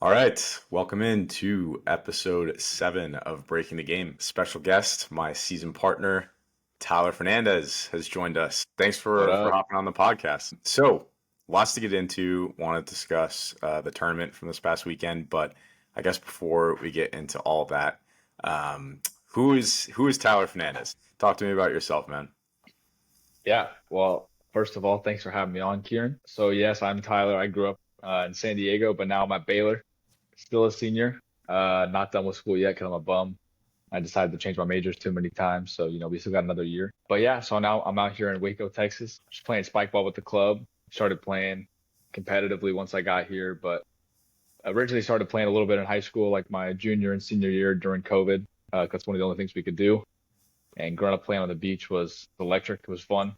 All right, welcome in to episode 7 of Breaking the Game. Special guest, my season partner, Tyler Fernandez, has joined us. Thanks What for up? hopping on the podcast. So, lots to get into. Want to discuss the tournament from this past weekend, but I guess before we get into all that, who is Tyler Fernandez? Talk to me about yourself, man. Well, first of all, thanks for having me on, Kieran. So, yes, I'm Tyler. I grew up in San Diego, but now I'm at Baylor, still a senior. Not done with school yet because I'm a bum. I decided to change my majors too many times, so we still got another year. But yeah, so now I'm out here in Waco, Texas, just playing spike ball with the club. Started playing competitively once I got here, but originally started playing a little bit in high school, like my junior and senior year during COVID. 'Cause that's one of the only things we could do. And growing up playing on the beach was electric. It was fun.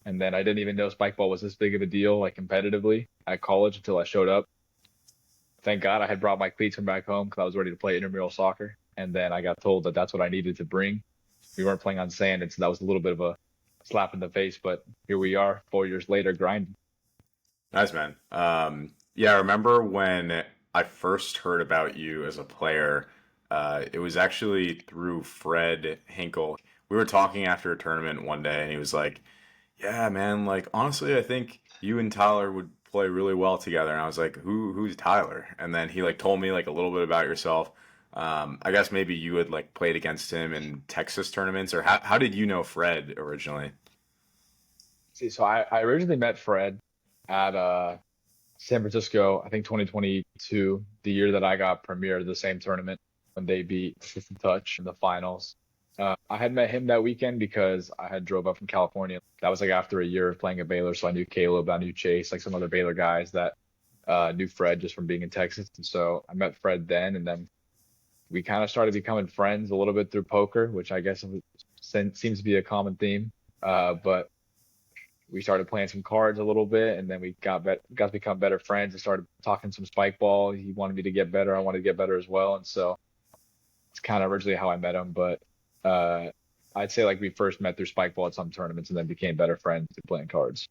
And then I didn't even know spike ball was this big of a deal, like competitively at college until I showed up. Thank God I had brought my cleats from back home because I was ready to play intramural soccer. And then I got told that that's what I needed to bring. We weren't playing on sand, and so that was a little bit of a slap in the face. But here we are, 4 years later, grinding. Nice, man. Yeah, I remember when I first heard about you as a player. It was actually through Fred Hinkle. We were talking after a tournament one day, and he was like, "Yeah, man. Like, honestly, I think you and Tyler would play really well together." And I was like, "Who's Tyler?" And then he like told me like a little bit about yourself. I guess maybe you had like played against him in Texas tournaments, or how did you know Fred originally? See, so I originally met Fred at San Francisco, I think 2022, the year that I got premier of the same tournament when they beat Assistant Touch in the finals. I had met him that weekend because I had drove up from California. That was like after a year of playing at Baylor, so I knew Caleb, I knew Chase, like some other Baylor guys that knew Fred just from being in Texas. And so I met Fred then, and then we kind of started becoming friends a little bit through poker, which I guess seems to be a common theme. But we started playing some cards a little bit, and then we got to become better friends and started talking some spike ball. He wanted me to get better. I wanted to get better as well, and so it's kind of originally how I met him. But uh, I'd say like we first met through spike ball at some tournaments, and then became better friends through playing cards.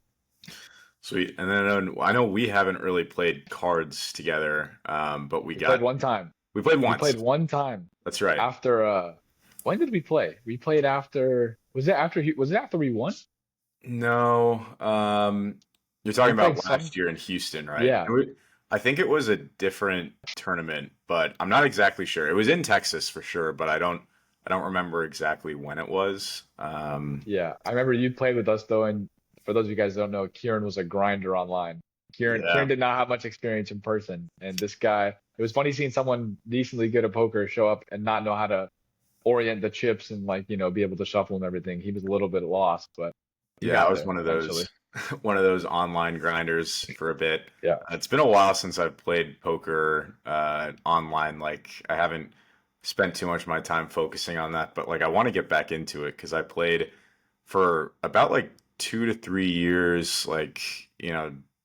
Sweet. And then I know we haven't really played cards together, but We played one time. we played We once. played one time That's right. after. When did we play? We played after. Was it after we won? No, you're We talking played about some. last year in Houston, right? Yeah. I think it was a different tournament, but I'm not exactly sure. It was in Texas for sure, but I don't remember exactly when it was. Yeah, I remember you played with us though, and for those of you guys who don't know, Kieran was a grinder online. Kieran Yeah. did not have much experience in person, and this guy, it was funny seeing someone decently good at poker show up and not know how to orient the chips and like be able to shuffle and everything. He was a little bit lost, but he Yeah, I got was there one of eventually. those one of those online grinders for a bit. Yeah, It's been a while since I've played poker online. Like I haven't spent too much of my time focusing on that, but like I want to get back into it because I played for about like 2 to 3 years, like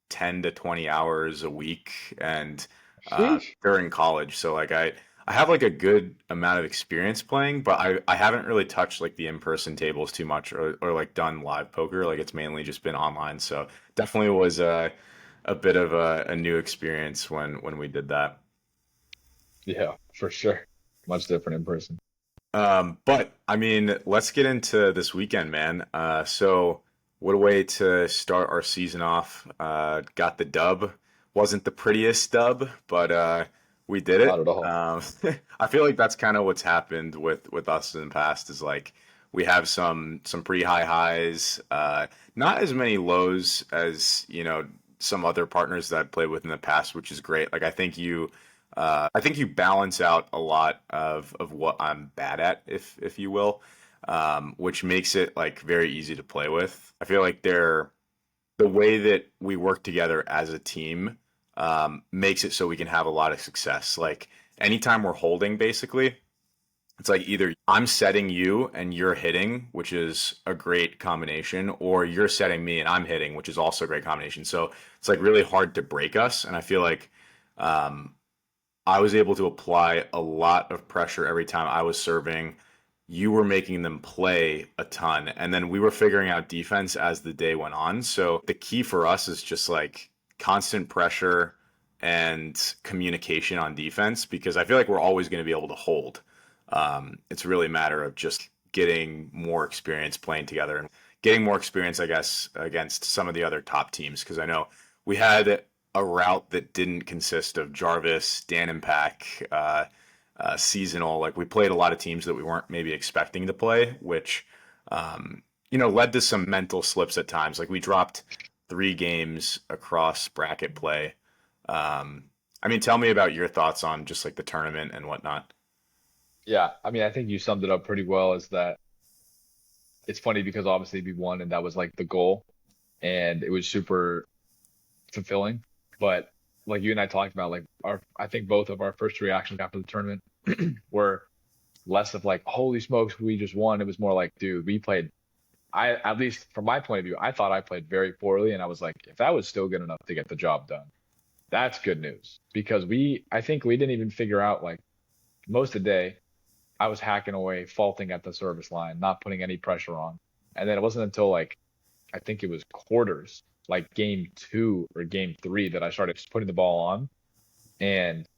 10 to 20 hours a week, and sheesh. during college. So like I have like a good amount of experience playing, but I haven't really touched like the in-person tables too much or like done live poker. Like it's mainly just been online. So definitely was a bit of a new experience when we did that. Yeah, for sure. Much different in person. But I mean, let's get into this weekend, man. So what a way to start our season off. Got the dub. Wasn't the prettiest dub, but we did Not it. at all. I feel like that's kind of what's happened with us in the past is like we have some pretty high highs, not as many lows as, some other partners that I've played with in the past, which is great. Like I think you balance out a lot of what I'm bad at, if you will, which makes it like very easy to play with. I feel like the way that we work together as a team makes it so we can have a lot of success. Like anytime we're holding, basically, it's like either I'm setting you and you're hitting, which is a great combination, or you're setting me and I'm hitting, which is also a great combination. So it's like really hard to break us, and I feel like. Um, I was able to apply a lot of pressure every time I was serving. You were making them play a ton. And then we were figuring out defense as the day went on. So the key for us is just like constant pressure, and communication on defense because I feel like we're always going to be able to hold. It's really a matter of just getting more experience playing together and getting more experience, I guess, against some of the other top teams. Because I know we had a route that didn't consist of Jarvis, Dan and Pack, seasonal. Like we played a lot of teams that we weren't maybe expecting to play, which led to some mental slips at times. Like we dropped 3 games across bracket play. I mean, tell me about your thoughts on just like the tournament and whatnot. Yeah, I mean, I think you summed it up pretty well. Is that it's funny because obviously we won and that was like the goal, and it was super fulfilling. But like you and I talked about, like I think both of our first reactions after the tournament were less of like, holy smokes, we just won. It was more like, dude, we played. At least from my point of view, I thought I played very poorly, and I was like, if that was still good enough to get the job done, that's good news because I think we didn't even figure out like most of the day. I was hacking away, faulting at the service line, not putting any pressure on. And then it wasn't until like I think it was quarters, like game two or game three, that I started just putting the ball on. And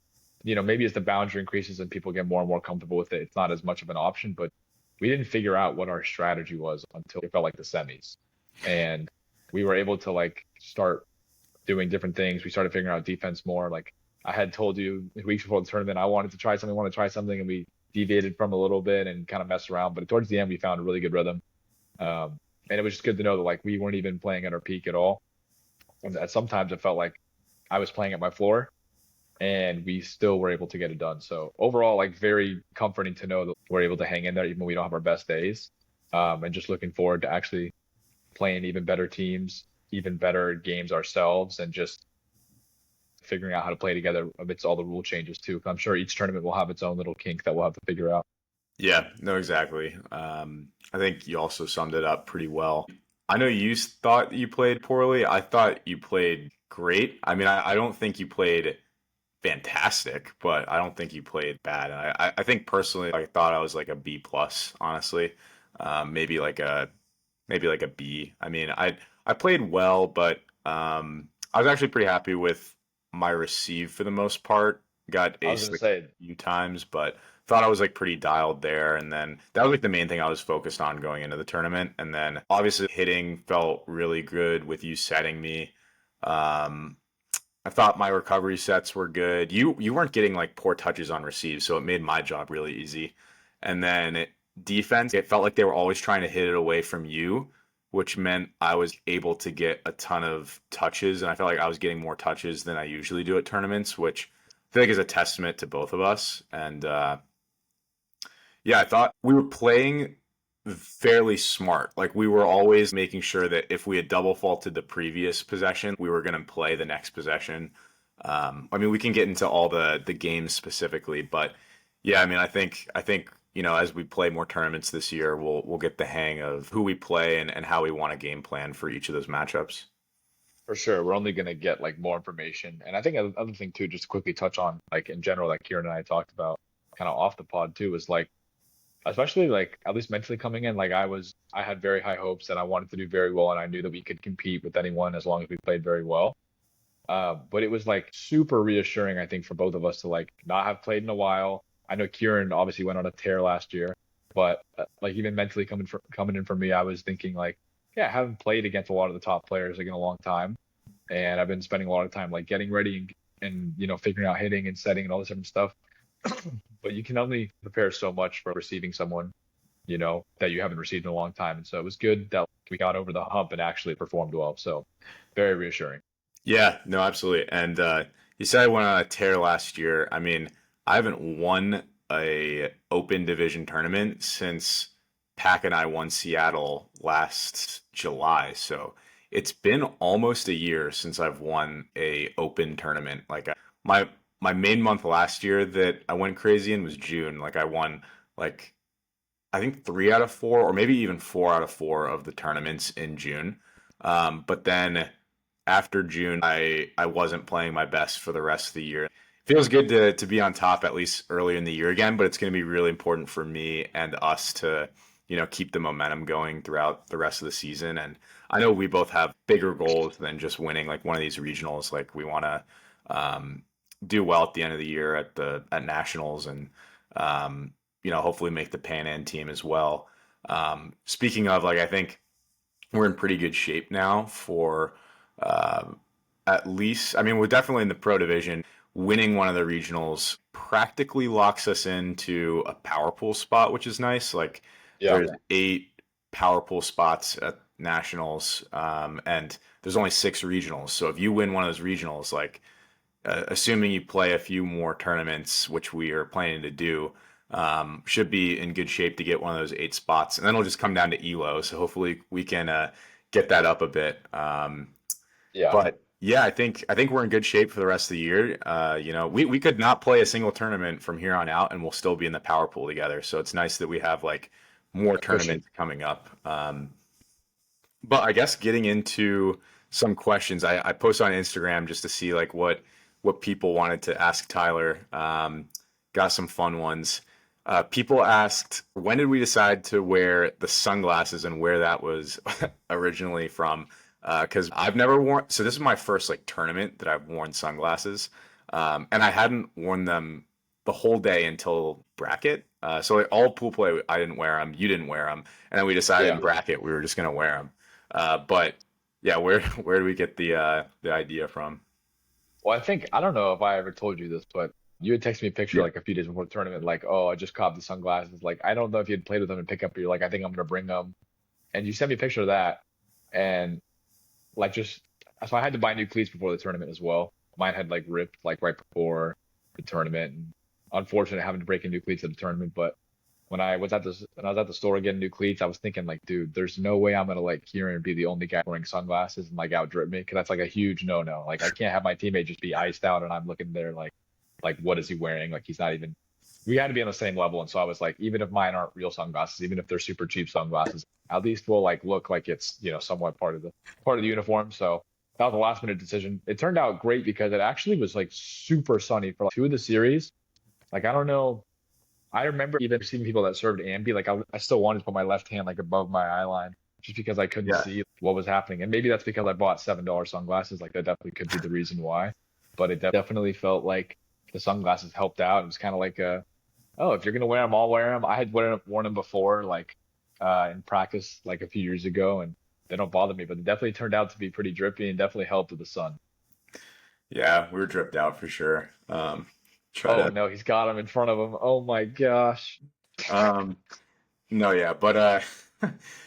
maybe as the boundary increases and people get more and more comfortable with it, it's not as much of an option. But we didn't figure out what our strategy was until it felt like the semis, and we were able to like start doing different things. We started figuring out defense more. Like I had told you weeks before the tournament, I wanted to try something, want to try something, and we deviated from a little bit and kind of messed around. But towards the end, we found a really good rhythm. And it was just good to know that like we weren't even playing at our peak at all. And that sometimes it felt like I was playing at my floor, and we still were able to get it done. So overall, like very comforting to know that we're able to hang in there even when we don't have our best days. And just looking forward to actually playing even better teams, even better games ourselves, and just figuring out how to play together amidst all the rule changes too. I'm sure each tournament will have its own little kink that we'll have to figure out. Yeah, no, exactly. I think you also summed it up pretty well. I know you thought you played poorly. I thought you played great. I mean, I don't think you played fantastic, but I don't think you played bad. I think personally, I thought I was like a B plus, honestly. Maybe like a B. I mean, I played well, but I was actually pretty happy with my receive for the most part. Got I was ace gonna like say, a few times, but thought I was like pretty dialed there. And then that was like the main thing I was focused on going into the tournament. And then obviously hitting felt really good with you setting me. Um, I thought my recovery sets were good. You weren't getting like poor touches on receive, so it made my job really easy. And then defense, it felt like they were always trying to hit it away from you, which meant I was able to get a ton of touches, and I felt like I was getting more touches than I usually do at tournaments, which I feel like is a testament to both of us. And yeah, I thought we were playing fairly smart. Like we were always making sure that if we had double faulted the previous possession, we were going to play the next possession. I mean, we can get into all the games specifically, but yeah, I mean, I think as we play more tournaments this year, we'll get the hang of who we play and how we want a game plan for each of those matchups. for sure, we're only gonna get like more information. And I think another thing too, just to quickly touch on, like in general, like Kieran and I talked about kind of off the pod too, is like especially like at least mentally coming in, like I had very high hopes and I wanted to do very well, and I knew that we could compete with anyone as long as we played very well. But it was like super reassuring, I think, for both of us to like not have played in a while. I know Kieran obviously went on a tear last year, but like even mentally coming in for me, I was thinking like, yeah, I haven't played against a lot of the top players like in a long time, and I've been spending a lot of time like getting ready and figuring out hitting and setting and all this different stuff. But you can only prepare so much for receiving someone that you haven't received in a long time, and so it was good that we got over the hump and actually performed well. So very reassuring. Yeah, no, absolutely. And you said I went on a tear last year. I mean, I haven't won a open division tournament since Pack and I won Seattle last July. So it's been almost a year since I've won a open tournament. Like my my main month last year that I went crazy in was June. Like I won like I think 3 out of 4, or maybe even 4 out of 4 of the tournaments in June. But then after June, I wasn't playing my best for the rest of the year. Feels good to be on top at least early in the year again, but it's going to be really important for me and us to keep the momentum going throughout the rest of the season. And I know we both have bigger goals than just winning like one of these regionals. Like we want to um, do well at the end of the year at nationals, and hopefully make the Pan Am team as well. Speaking of, like, I think we're in pretty good shape now for uh, at least. I mean, we're definitely in the pro division. Winning one of the regionals practically locks us into a power pool spot, which is nice. Like, Yeah. there's 8 power pool spots at nationals, and there's only 6 regionals. So if you win one of those regionals, like, assuming you play a few more tournaments, which we are planning to do, should be in good shape to get one of those 8 spots. And then it'll just come down to Elo. So hopefully we can get that up a bit. Yeah. But yeah, I think we're in good shape for the rest of the year. We could not play a single tournament from here on out, and we'll still be in the power pool together. So it's nice that we have like more Cushion. tournaments coming up. But I guess getting into some questions, I posted on Instagram just to see like what people wanted to ask Tyler. Got some fun ones. People asked, when did we decide to wear the sunglasses and where that was originally from? Because I've never worn, so this is my first like tournament that I've worn sunglasses, and I hadn't worn them the whole day until bracket. So like all pool play, I didn't wear them, you didn't wear them, and then we decided in Yeah. bracket we were just gonna wear them. But yeah, where do we get the idea from? Well, I think I don't know if I ever told you this, but you had texted me a picture Yeah. like a few days before the tournament, like, oh, I just copped the sunglasses. Like, I don't know if you had played with them and pick up, but you're like, I think I'm gonna bring them. And you sent me a picture of that, and like just so I had to buy new cleats before the tournament as well. Mine had like ripped like right before the tournament, and unfortunate having to break in new cleats at the tournament. But when I was at the store getting new cleats, I was thinking like, dude, there's no way I'm gonna like Kieran and be the only guy wearing sunglasses and like outdrip me, because that's like a huge no-no. Like I can't have my teammate just be iced out and I'm looking there like what is he wearing? Like he's not even. We had to be on the same level, and so I was like, even if mine aren't real sunglasses, even if they're super cheap sunglasses, at least we'll like look like it's somewhat part of the uniform. So that was a last minute decision. It turned out great because it actually was like super sunny for like, 2 of the series. Like I don't know. I remember even seeing people that served ambi. Like I still wanted to put my left hand like above my eye line just because I couldn't Yeah. see what was happening. And maybe that's because I bought $7 sunglasses. Like that definitely could be the reason why. But it definitely felt like the sunglasses helped out. It was kind of like oh, if you're gonna wear them, I'll wear them. I had worn them before, like in practice, like a few years ago, and they don't bother me. But it definitely turned out to be pretty drippy and definitely helped with the sun. Yeah, we were dripped out for sure. Try Oh to no, he's got him in front of him. Oh my gosh. um no, yeah, but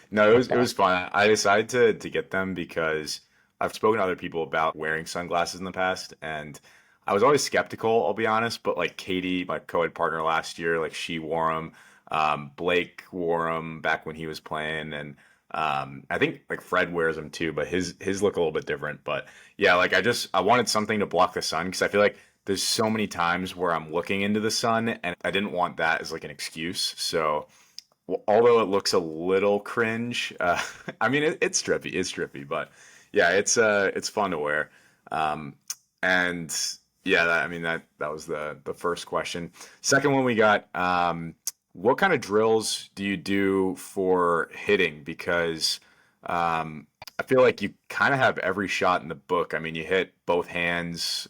no, it was fun. I decided to get them because I've spoken to other people about wearing sunglasses in the past, and I was always skeptical, I'll be honest, but like Katie, my co-ed partner last year, like she wore them. Blake wore them back when he was playing, and I think like Fred wears them too, but his look a little bit different. But yeah, like I wanted something to block the sun because I feel like there's so many times where I'm looking into the sun, and I didn't want that as like an excuse. So although it looks a little cringe, I mean it's drippy, but yeah, it's fun to wear. Um, and yeah, I mean that was the first question. Second one we got, what kind of drills do you do for hitting? Because I feel like you kind of have every shot in the book. I mean, you hit both hands,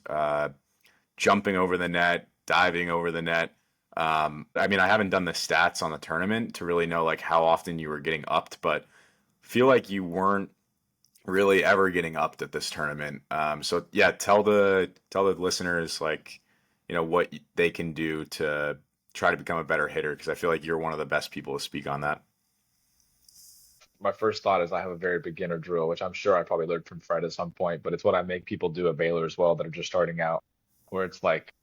jumping over the net, diving over the net. I mean, I haven't done the stats on the tournament to really know like how often you were getting upped, but feel like you weren't really ever getting upped at this tournament. So yeah, tell the listeners like what they can do to try to become a better hitter because I feel like you're one of the best people to speak on that. My first thought is I have a very beginner drill, which I'm sure I probably learned from Fred at some point, but it's what I make people do at Baylor as well that are just starting out, where it's like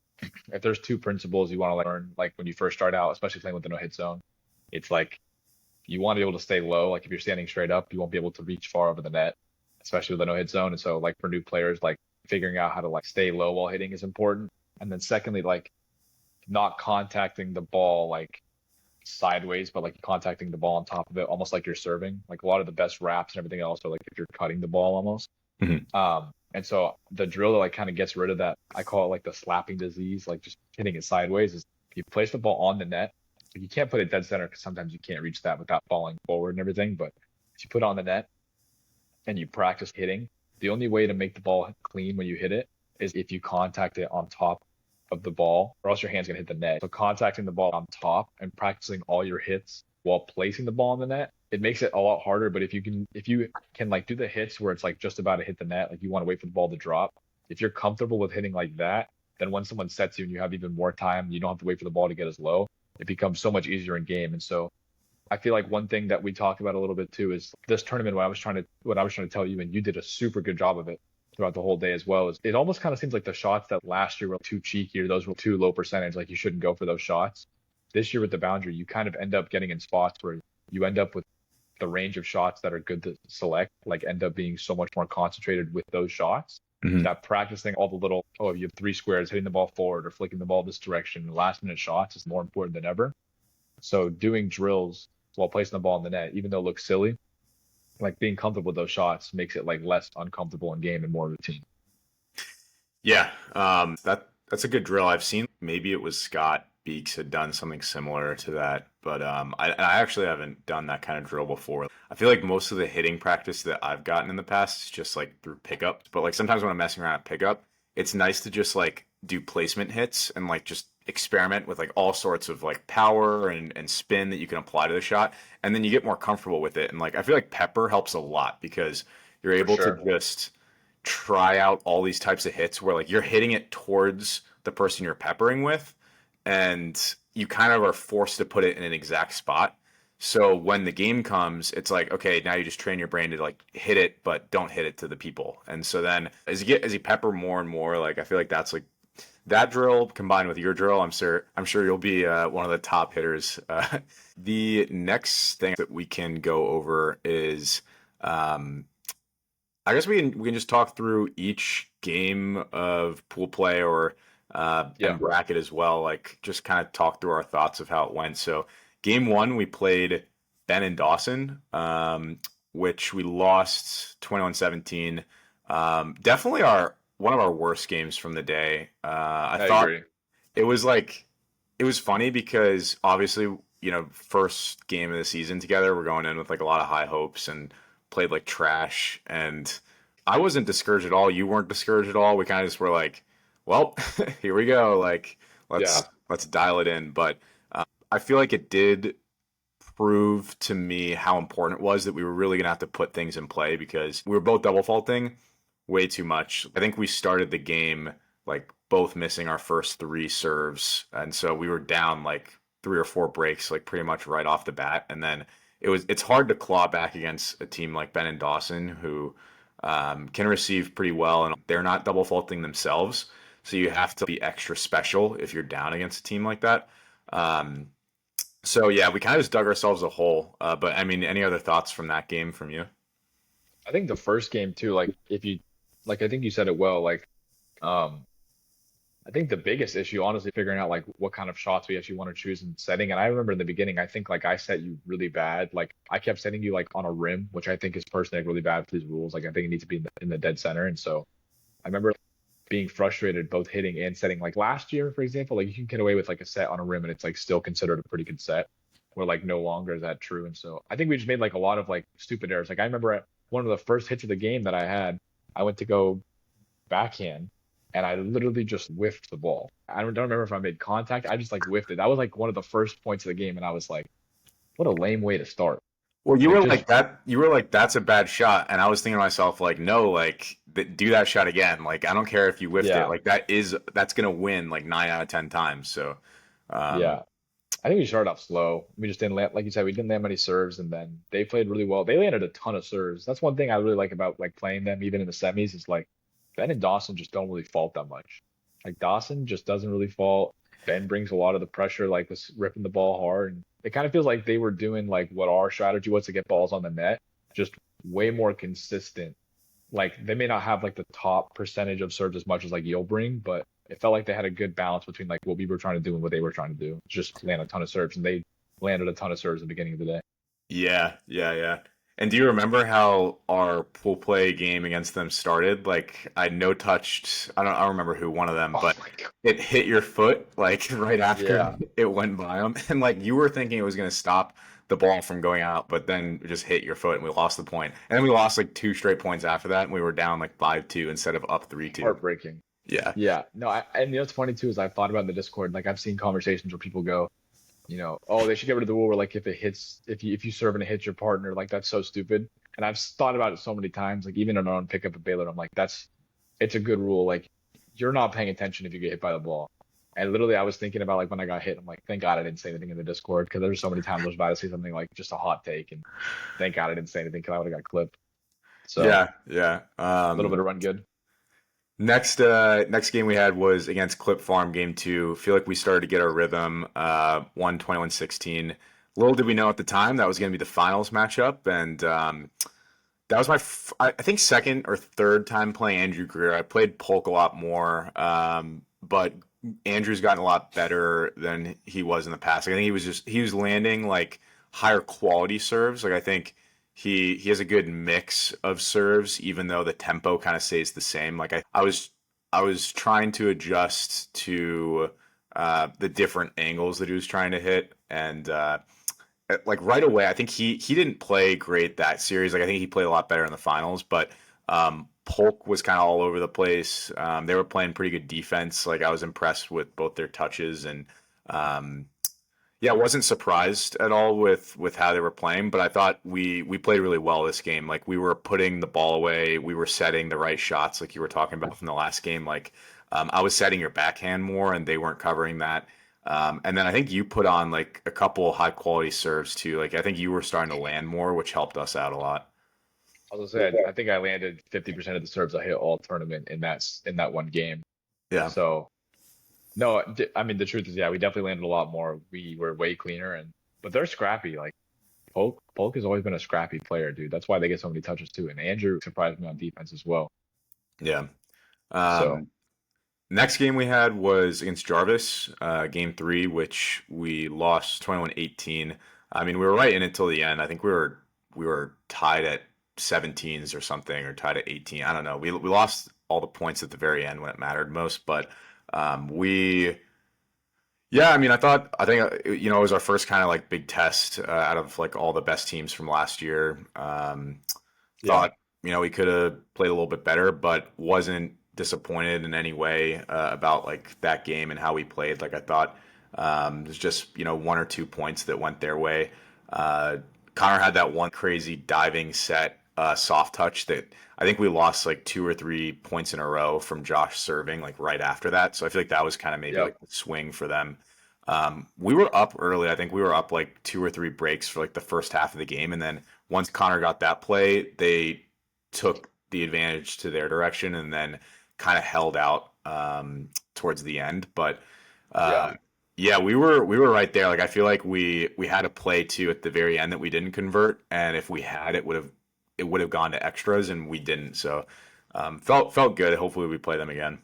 if there's two principles you want to learn, like when you first start out, especially playing with the no hit zone, it's like you want to be able to stay low. Like if you're standing straight up, you won't be able to reach far over the net, especially with a no hit zone. And so like for new players, like figuring out how to like stay low while hitting is important. And then secondly, like not contacting the ball like sideways, but like contacting the ball on top of it, almost like you're serving. Like a lot of the best wraps and everything else are like if you're cutting the ball almost. Mhm. And so the drill that like kind of gets rid of that, I call it like the slapping disease, like just hitting it sideways, is you place the ball on the net. You can't put it dead center because sometimes you can't reach that without falling forward and everything. But if you put it on the net and you practice hitting, the only way to make the ball clean when you hit it is if you contact it on top of the ball, or else your hand's gonna hit the net. So contacting the ball on top and practicing all your hits while placing the ball in the net, it makes it a lot harder. But if you can like do the hits where it's like just about to hit the net, like you want to wait for the ball to drop. If you're comfortable with hitting like that, then when someone sets you and you have even more time, you don't have to wait for the ball to get as low. It becomes so much easier in game. And so I feel like one thing that we talked about a little bit too is this tournament. What I was trying to tell you, and you did a super good job of it throughout the whole day as well. Is it almost kind of seems like the shots that last year were too cheeky or those were too low percentage, like you shouldn't go for those shots. This year with the boundary, you kind of end up getting in spots where you end up with the range of shots that are good to select, like end up being so much more concentrated with those shots. Mhm. That practicing all the little, oh, you have three squares, hitting the ball forward or flicking the ball this direction, last minute shots is more important than ever. So doing drills while placing the ball in the net, even though it looks silly, like being comfortable with those shots makes it like less uncomfortable in game and more routine. Yeah, that's a good drill. I've seen maybe it was Scott Beeks had done something similar to that, but I actually haven't done that kind of drill before. I feel like most of the hitting practice that I've gotten in the past is just like through pickup. But like sometimes when I'm messing around at pickup, it's nice to just like do placement hits and like just experiment with like all sorts of like power and spin that you can apply to the shot, and then you get more comfortable with it. And like I feel like pepper helps a lot because you're For able to sure. just try out all these types of hits where like you're hitting it towards the person you're peppering with, and you kind of are forced to put it in an exact spot. So when the game comes, it's like, okay, now you just train your brain to like hit it, but don't hit it to the people. And so then as you pepper more and more, like I feel like that's like that drill combined with your drill, I'm sure you'll be one of the top hitters. The next thing that we can go over is um, I guess we can just talk through each game of pool play or and Yeah, bracket as well. Like just kind of talk through our thoughts of how it went. So game one we played Ben and Dawson, which we lost 21-17. Definitely our one of our worst games from the day. I I thought agree. it was like it was funny because obviously, first game of the season together, we're going in with like a lot of high hopes and played like trash. And I wasn't discouraged at all. You weren't discouraged at all. We kind of just were like, well, here we go. Like Yeah, let's dial it in. But I feel like it did prove to me how important it was that we were really gonna have to put things in play because we were both double faulting way too much. I think we started the game like both missing our first three serves, and so we were down like three or four breaks like pretty much right off the bat. And then it's hard to claw back against a team like Ben and Dawson who can receive pretty well, and they're not double faulting themselves. So you have to be extra special if you're down against a team like that. Um, so yeah, we kind of just dug ourselves a hole. But I mean, any other thoughts from that game from you? I think the first game too, like if you, like I think you said it well, like um, I think the biggest issue, honestly, figuring out like what kind of shots we actually want to choose and setting. And I remember in the beginning, I think like I set you really bad. Like I kept setting you like on a rim, which I think is personally like, really bad for these rules. Like I think it needs to be in the dead center. And so I remember being frustrated both hitting and setting. Like last year, for example, like you can get away with like a set on a rim and it's like still considered a pretty good set. Where like no longer is that true. And so I think we just made like a lot of like stupid errors. Like I remember at one of the first hits of the game that I had, I went to go backhand and I literally just whiffed the ball. I don't remember if I made contact. I just like whiffed it. That was like one of the first points of the game, and I was like, what a lame way to start. Well, you Like were just like that. You were like, "That's a bad shot," and I was thinking to myself, like, "No, like, do that shot again. Like, I don't care if you whiffed it. yeah, Like, that's gonna win like 9 out of 10 times." So, um, yeah. I think we started off slow. We just didn't land, like you said, we didn't land many serves, and then they played really well. They landed a ton of serves. That's one thing I really like about like playing them, even in the semis, is like Ben and Dawson just don't really fault that much. Like Dawson just doesn't really fault. Ben brings a lot of the pressure, like was ripping the ball hard, and it kind of feels like they were doing like what our strategy was to get balls on the net, just way more consistent. Like they may not have like the top percentage of serves as much as like you'll bring, but it felt like they had a good balance between like what we were trying to do and what they were trying to do. Just land a ton of serves, and they landed a ton of serves at the beginning of the day. yeah, yeah, yeah. And do you remember how our pool play game against them started? Like, I no touched. I don't remember who one of them, Oh but my God. it hit your foot like right after Yeah. it went by them, and like you were thinking it was gonna stop the ball from going out, but then it just hit your foot, and we lost the point. And then we lost like two straight points after that, and we were down like 5-2 instead of up 3-2. Heartbreaking. Yeah. Yeah, no, and what's funny too is I've thought about in the Discord, like I've seen conversations where people go, oh, they should get rid of the rule where like if you serve and it hits your partner, like that's so stupid. And I've thought about it so many times, like even in our own pickup at Baylor, I'm like, it's a good rule. Like you're not paying attention if you get hit by the ball. And literally, I was thinking about like when I got hit, I'm like, thank God I didn't say anything in the Discord because there's so many times I was about to say something like just a hot take, and thank God I didn't say anything because I would have got clipped. So Yeah, yeah. a little bit of run good. Next game we had was against Clip Farm game two. Feel like we started to get our rhythm. Won 21-16. Little did we know at the time that was going to be the finals matchup, and that was I think second or third time playing Andrew Greer. I played Polk a lot more, but Andrew's gotten a lot better than he was in the past. Like, I think he was landing like higher quality serves. Like I think he has a good mix of serves, even though the tempo kind of stays the same. Like I was trying to adjust to the different angles that he was trying to hit, and like right away, I think he didn't play great that series. Like I think he played a lot better in the finals, but Polk was kind of all over the place. They were playing pretty good defense. Like I was impressed with both their touches and um, yeah, I wasn't surprised at all with how they were playing, but I thought we played really well this game. Like we were putting the ball away, we were setting the right shots, like you were talking about from the last game. Like I was setting your backhand more, and they weren't covering that. And then I think you put on like a couple high quality serves too. Like I think you were starting to land more, which helped us out a lot. As I said, I think I landed 50% of the serves I hit all tournament in that one game. Yeah, So no, I mean the truth is, yeah, we definitely landed a lot more. We were way cleaner, but they're scrappy. Like Polk has always been a scrappy player, dude. That's why they get so many touches too. And Andrew surprised me on defense as well. yeah. So Um, Next game we had was against Jarvis, game three, which we lost 21-18. I mean, we were right in it till the end. I think we were tied at 17s or something, or tied at 18. I don't know. We lost all the points at the very end when it mattered most, but we yeah, I mean, I think it was our first kind of like big test out of like all the best teams from last year. yeah, Thought we could have played a little bit better, but wasn't disappointed in any way about like that game and how we played. Like I thought there's just one or two points that went their way. Uh, Connor had that one crazy diving set soft touch that I think we lost like 2 or 3 points in a row from Josh serving like right after that. So I feel like that was kind of maybe yep, like the swing for them. We were up early. I think we were up like 2 or 3 breaks for like the first half of the game, and then once Connor got that play, they took the advantage to their direction and then kind of held out towards the end. But yeah, uh, yeah, we were right there. Like I feel like we had a play too at the very end that we didn't convert, and if we had, it would have gone to extras, and we didn't. So felt good. Hopefully, we play them again.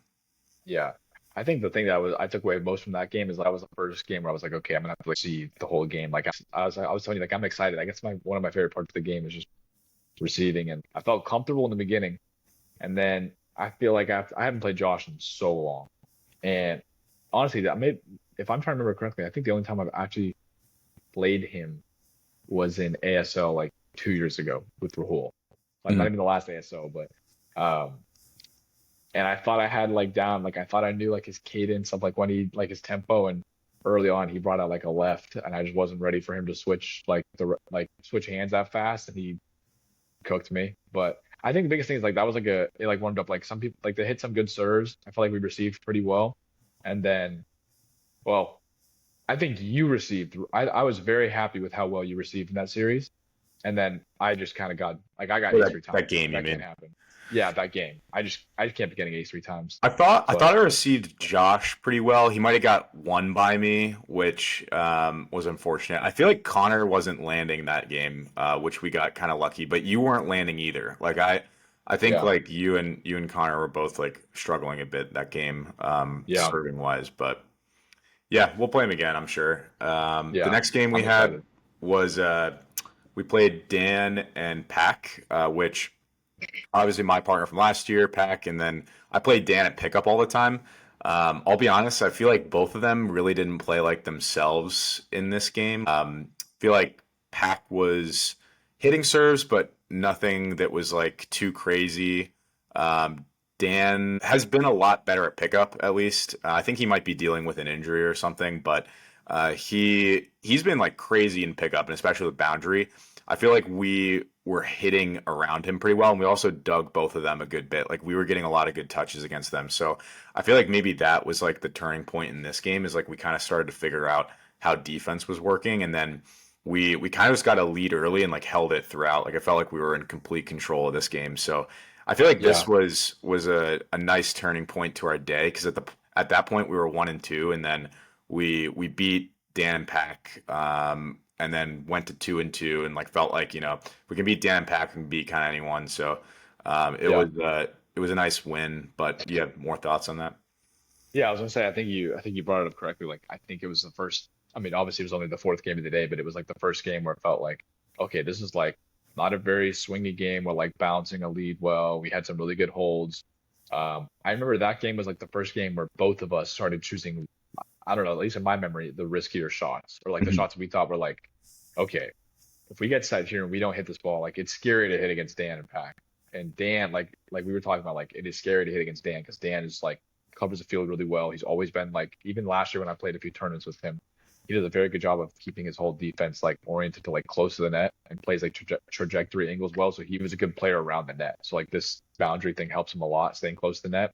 yeah. I think the thing that I took away most from that game is that was the first game where I was like, okay, I'm gonna have to like, see the whole game. Like I was telling you, like I'm excited. I guess one of my favorite parts of the game is just receiving, and I felt comfortable in the beginning, and then I feel like I haven't played Josh in so long, and honestly, if I'm trying to remember correctly, I think the only time I've actually played him was in ASL like 2 years ago with Rahul. Like not Mhm. even the last ASO, but um and I thought I had like down, like I thought I knew like his cadence of like when he like his tempo, and early on he brought out like a left, and I just wasn't ready for him to switch like switch hands that fast, and he cooked me. But I think the biggest thing is like that was like it like warmed up, like some people like they hit some good serves. I felt like we received pretty well, and then well, I think you received. I was very happy with how well you received in that series. And then I just kind of got like I got For ace that three that times. Like game, you that can't mean? happen. Yeah, that game. I just can't be getting ace three times. I thought But I received Josh pretty well. He might have got one by me, which was unfortunate. I feel like Connor wasn't landing that game, which we got kind of lucky. But you weren't landing either. Like I think yeah, like you and Connor were both like struggling a bit that game, yeah, serving wise. But yeah, we'll play him again, I'm sure. The yeah. next game we I'm had excited. was we played Dan and Pack, which obviously my partner from last year, Pack, and then I played Dan at pickup all the time. I'll be honest, I feel like both of them really didn't play like themselves in this game. Feel like Pack was hitting serves, but nothing that was like too crazy. Um, Dan has been a lot better at pickup, at least. I think he might be dealing with an injury or something, but he's been like crazy in pickup, and especially with boundary. I feel like we were hitting around him pretty well, and we also dug both of them a good bit. Like we were getting a lot of good touches against them. So I feel like maybe that was like the turning point in this game is like we kind of started to figure out how defense was working, and then we kind of just got a lead early and like held it throughout. Like I felt like we were in complete control of this game. So I feel like this Yeah, was a nice turning point to our day because at that point we were 1-2, and then we beat Dan Pack, and then went to 2-2, and like felt like if we can beat Dan Pack, we can beat kind of anyone. So yeah, it was a nice win. But you have more thoughts on that? yeah. I was gonna say, I think you brought it up correctly. Like, I think it was the first. I mean, obviously, it was only the fourth game of the day, but it was like the first game where it felt like, okay, this is like not a very swingy game. We're like bouncing a lead well. We had some really good holds. I remember that game was like the first game where both of us started choosing, I don't know, at least in my memory, the riskier shots, or like the Mhm. shots we thought were like, okay, if we get set here and we don't hit this ball, like it's scary to hit against Dan and Pack. And Dan, like we were talking about, like it is scary to hit against Dan because Dan is like covers the field really well. He's always been like, even last year when I played a few tournaments with him, he does a very good job of keeping his whole defense like oriented to like close to the net and plays like trajectory angles well. So he was a good player around the net. So like this boundary thing helps him a lot, staying close to the net.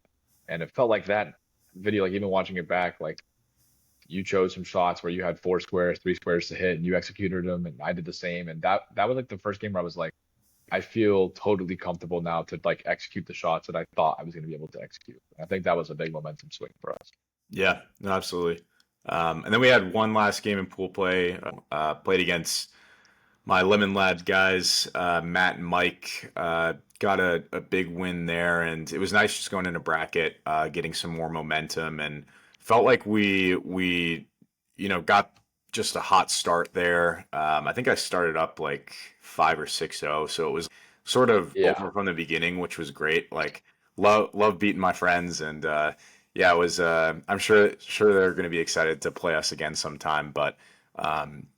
And it felt like that video, like even watching it back, like you chose some shots where you had four squares, three squares to hit, and you executed them, and I did the same. And that was like the first game where I was like, I feel totally comfortable now to like execute the shots that I thought I was going to be able to execute. I think that was a big momentum swing for us. Yeah, no, absolutely. And then we had one last game in pool play. Played against my Lemon Lad guys, Matt and Mike. Got a big win there, and it was nice just going into bracket, getting some more momentum, and felt like we got just a hot start there. I think I started up like 5 or 6-0, so it was sort of Yeah, over from the beginning, which was great. Like love beating my friends, and yeah, it was. I'm sure they're going to be excited to play us again sometime. But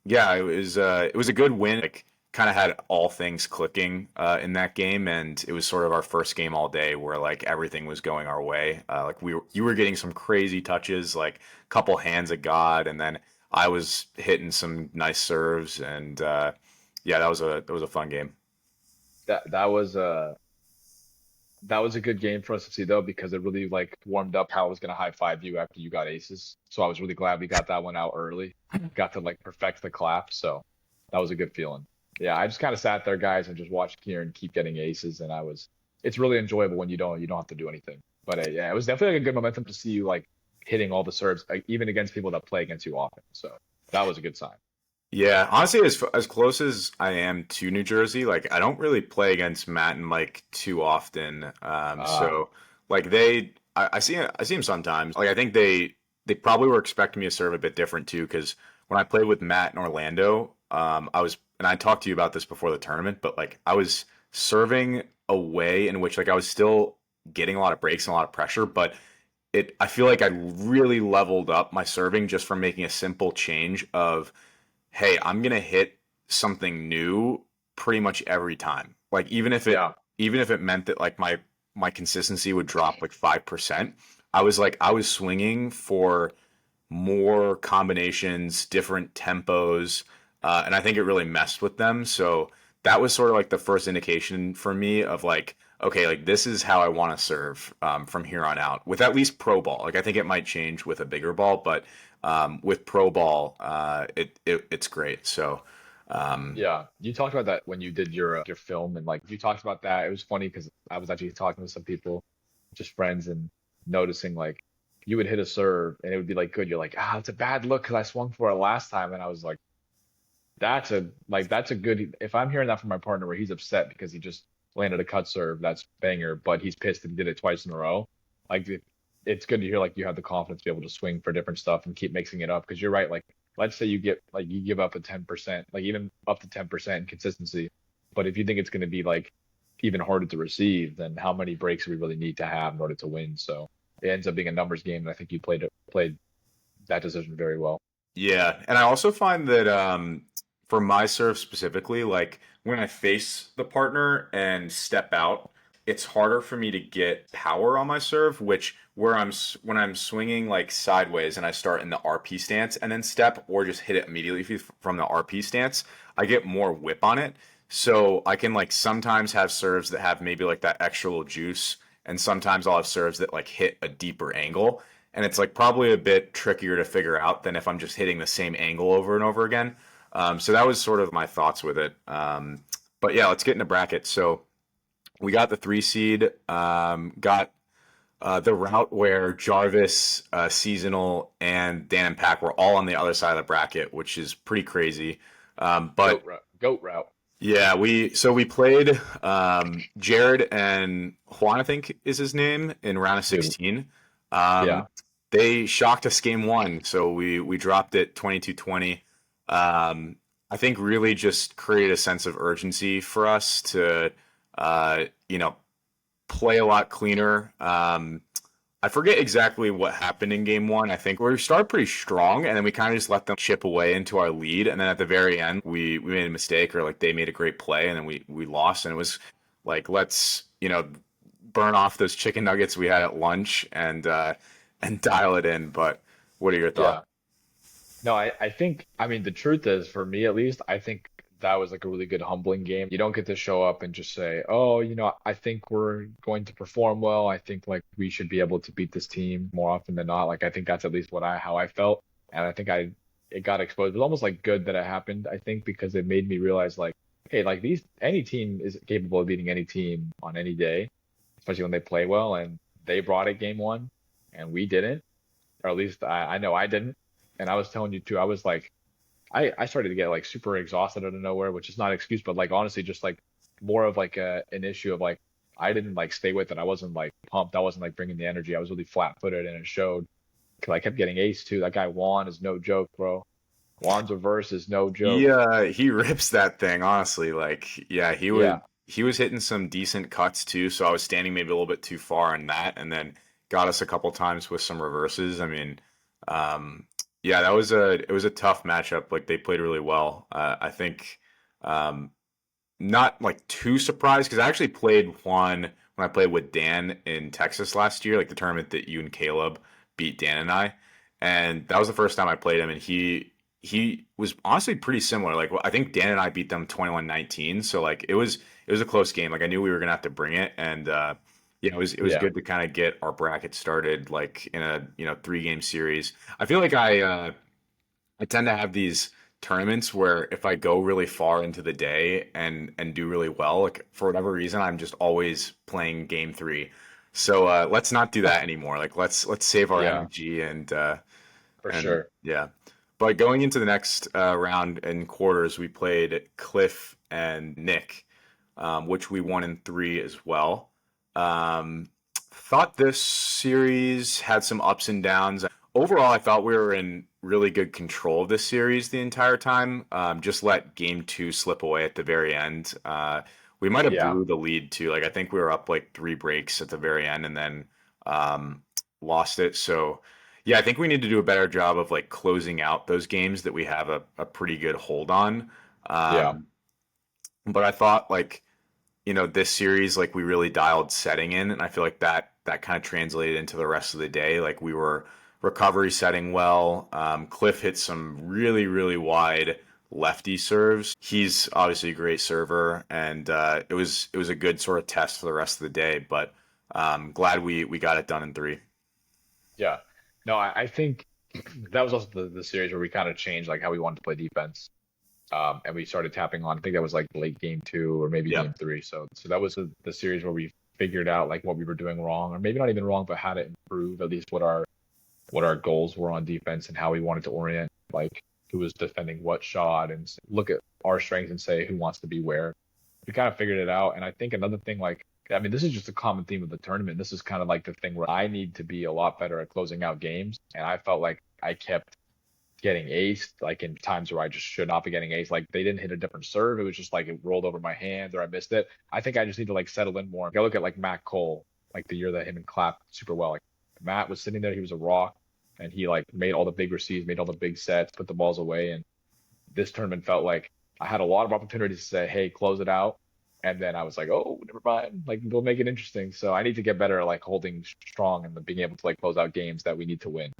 yeah, it was a good win. Like kind of had all things clicking in that game, and it was sort of our first game all day where like everything was going our way. Like you were getting some crazy touches, like a couple hands of God, and then I was hitting some nice serves, and yeah, that was a fun game. that that was a good game for us to see though because it really like warmed up how I was going to high five you after you got aces. So I was really glad we got that one out early. Got to like perfect the clap. So that was a good feeling. Yeah, I just kind of sat there, guys, and just watched Kieran keep getting aces, and I was. It's really enjoyable when you don't have to do anything. But yeah, it was definitely like a good momentum to see you like hitting all the serves, like, even against people that play against you often. So that was a good sign. Yeah, honestly, as close as I am to New Jersey, like I don't really play against Matt and Mike too often. Uh, So like I see them sometimes. Like I think they probably were expecting me to serve a bit different too, because when I played with Matt in Orlando, I was and I talked to you about this before the tournament, but like I was serving a way in which like I was still getting a lot of breaks and a lot of pressure, but I feel like I really leveled up my serving just from making a simple change of hey, I'm gonna hit something new pretty much every time. Like yeah, even if it meant that like my consistency would drop like 5%, I was swinging for more combinations, different tempos, and I think it really messed with them. So that was sort of like the first indication for me of like, okay, like this is how I want to serve from here on out with at least pro ball. Like I think it might change with a bigger ball, but with pro ball, it's great. So um, yeah. You talked about that when you did your film, and like you talked about that. It was funny because I was actually talking to some people, just friends, and noticing like you would hit a serve and it would be like good. You're like, ah, it's a bad look because I swung for it last time, and I was like, that's a good. If I'm hearing that from my partner where he's upset because he just landed a cut serve, that's banger, but he's pissed that he did it twice in a row. Like it's good to hear like you have the confidence to be able to swing for different stuff and keep mixing it up because you're right. Like let's say you get like you give up a 10%, like even up to 10% in consistency, but if you think it's going to be like even harder to receive, then how many breaks do we really need to have in order to win? So it ends up being a numbers game, and I think you played that decision very well. yeah, and I also find that for my serve specifically, like when I face the partner and step out. it's harder for me to get power on my serve, which where when I'm swinging like sideways and I start in the RP stance and then step or just hit it immediately from the RP stance, I get more whip on it. So I can like sometimes have serves that have maybe like that extra little juice, and sometimes I'll have serves that like hit a deeper angle. And it's like probably a bit trickier to figure out than if I'm just hitting the same angle over and over again. So that was sort of my thoughts with it. But yeah, let's get into brackets. So we got the 3 seed, got the route where Jarvis, Seasonal, and Dan and Pack were all on the other side of the bracket, which is pretty crazy. But Goat route. yeah, we played Jared and Juan, I think is his name, in round of Dude, 16. Um, yeah, they shocked us game one, so we dropped it 22-20. I think really just created a sense of urgency for us to, you know, play a lot cleaner. I forget exactly what happened in game one. I think we started pretty strong, and then we kind of just let them chip away into our lead. And then at the very end, we made a mistake, or like they made a great play, and then we lost. And it was like, let's burn off those chicken nuggets we had at lunch and dial it in. But what are your thoughts? yeah. No, I think, I mean, the truth is, for me at least, I think that was like a really good humbling game. You don't get to show up and just say, oh, I think we're going to perform well. I think like we should be able to beat this team more often than not. Like I think that's at least how I felt. And I think it got exposed. It was almost like good that it happened, I think, because it made me realize like, hey, like any team is capable of beating any team on any day, especially when they play well. And they brought it game one and we didn't, or at least I know I didn't. And I was telling you too, I was like, I started to get like super exhausted out of nowhere, which is not an excuse, but like honestly, just like more of like an issue of like I didn't like stay with it. I wasn't like pumped. I wasn't like bringing the energy. I was really flat footed, and it showed because I kept getting ace too. That guy Juan is no joke, bro. Juan's reverse is no joke. He rips that thing, honestly. Like, yeah, Yeah, he was hitting some decent cuts too, so I was standing maybe a little bit too far on that, and then got us a couple times with some reverses. I mean, um, yeah, it was a tough matchup. Like they played really well. I think um, not like too surprised because I actually played Juan when I played with Dan in Texas last year, like the tournament that you and Caleb beat Dan and I, and that was the first time I played him, and he was honestly pretty similar. Like I think Dan and I beat them 21-19, so like it was a close game. Like I knew we were gonna have to bring it, and yeah, it was yeah, good to kind of get our bracket started like in a 3 game series. I feel like I tend to have these tournaments where if I go really far into the day and do really well, like for whatever reason, I'm just always playing game three. So let's not do that anymore. Like let's save our yeah, energy for and sure. yeah. But going into the next round in quarters, we played Cliff and Nick, which we won in 3 as well. Thought this series had some ups and downs. Overall, I thought we were in really good control of this series the entire time. Just let game 2 slip away at the very end. We might have Yeah, blew the lead too. Like I think we were up like 3 breaks at the very end and then um, lost it. So yeah, I think we need to do a better job of like closing out those games that we have a pretty good hold on. yeah, Um, but I thought like this series like we really dialed setting in, and I feel like that kind of translated into the rest of the day. Like we were recovery setting well. Cliff hit some really wide lefty serves. He's obviously a great server, and it was a good sort of test for the rest of the day. But glad we got it done in 3. yeah. No, I think that was also the series where we kind of changed like how we wanted to play defense. And we started tapping on. I think that was like late game two or maybe Yeah. game three. So that was the series where we figured out like what we were doing wrong, or maybe not even wrong, but how to improve at least what our goals were on defense and how we wanted to orient like who was defending what shot and look at our strengths and say who wants to be where. We kind of figured it out. And I think another thing like I mean, this is just a common theme of the tournament. This is kind of like the thing where I need to be a lot better at closing out games. And I felt like I kept getting aced, like in times where I just should not be getting aced. Like they didn't hit a different serve. It was just like it rolled over my hand or I missed it. I think I just need to like settle in more. I look at like Matt Cole, like the year that him and Clap super well. Like Matt was sitting there, he was a rock, and he like made all the big receives, made all the big sets, put the balls away. And this tournament felt like I had a lot of opportunities to say, hey, close it out. And then I was like, oh, never mind. Like we'll make it interesting. So I need to get better at like holding strong and being able to like close out games that we need to win.